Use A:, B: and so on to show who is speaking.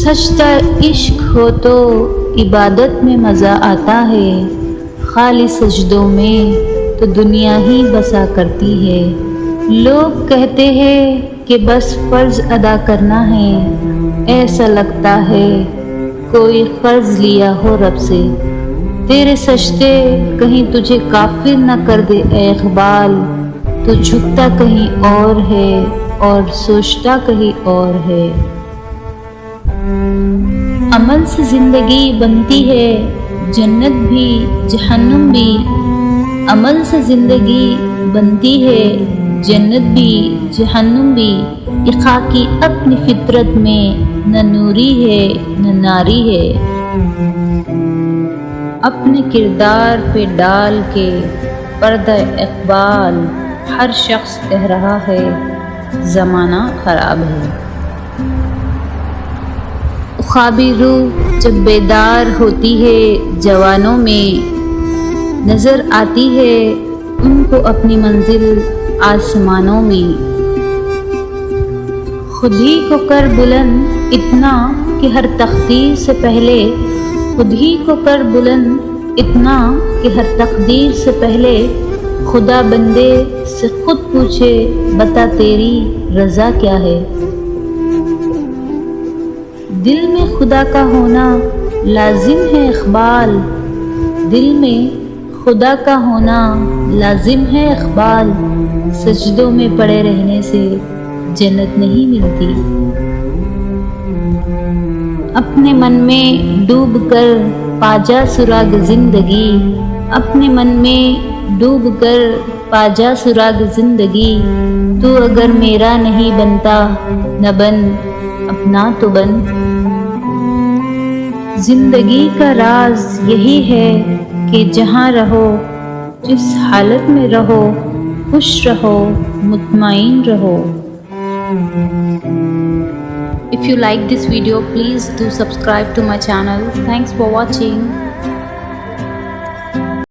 A: سجدہ عشق ہو تو عبادت میں مزہ آتا ہے، خالی سجدوں میں تو دنیا ہی بسا کرتی ہے۔ لوگ کہتے ہیں کہ بس فرض ادا کرنا ہے، ایسا لگتا ہے کوئی قرض لیا ہو رب سے۔ تیرے سجدے کہیں تجھے کافر نہ کر دے اے اقبال، تو جھکتا کہیں اور ہے اور سوچتا کہیں اور ہے۔ عمل سے زندگی بنتی ہے جنت بھی جہنم بھی، عمل سے زندگی بنتی ہے جنت بھی جہنم بھی، یہ خاکی اپنی فطرت میں نہ نوری ہے نہ ناری ہے۔ اپنے کردار پہ ڈال کے پردہ اقبال، ہر شخص کہہ رہا ہے زمانہ خراب ہے۔ خوابی روح جب بیدار ہوتی ہے جوانوں میں، نظر آتی ہے ان کو اپنی منزل آسمانوں میں۔ خود ہی کو کر بلند اتنا کہ ہر تقدیر سے پہلے، خود ہی کو کر بلند اتنا کہ ہر تقدیر سے پہلے، خدا بندے سے خود پوچھے بتا تیری رضا کیا ہے۔ دل میں خدا کا ہونا لازم ہے اقبال، دل میں خدا کا ہونا لازم ہے اقبال، سجدوں میں پڑے رہنے سے جنت نہیں ملتی۔ اپنے من میں ڈوب کر پاجا سراغ زندگی، اپنے من میں ڈوب کر پاجا سراغ زندگی، تو اگر میرا نہیں بنتا نہ بن اپنا تو بن۔ زندگی کا راز یہی ہے کہ جہاں رہو، جس حالت میں رہو، خوش رہو، مطمئن رہو۔ If you like this video, please do subscribe to my channel. Thanks for watching.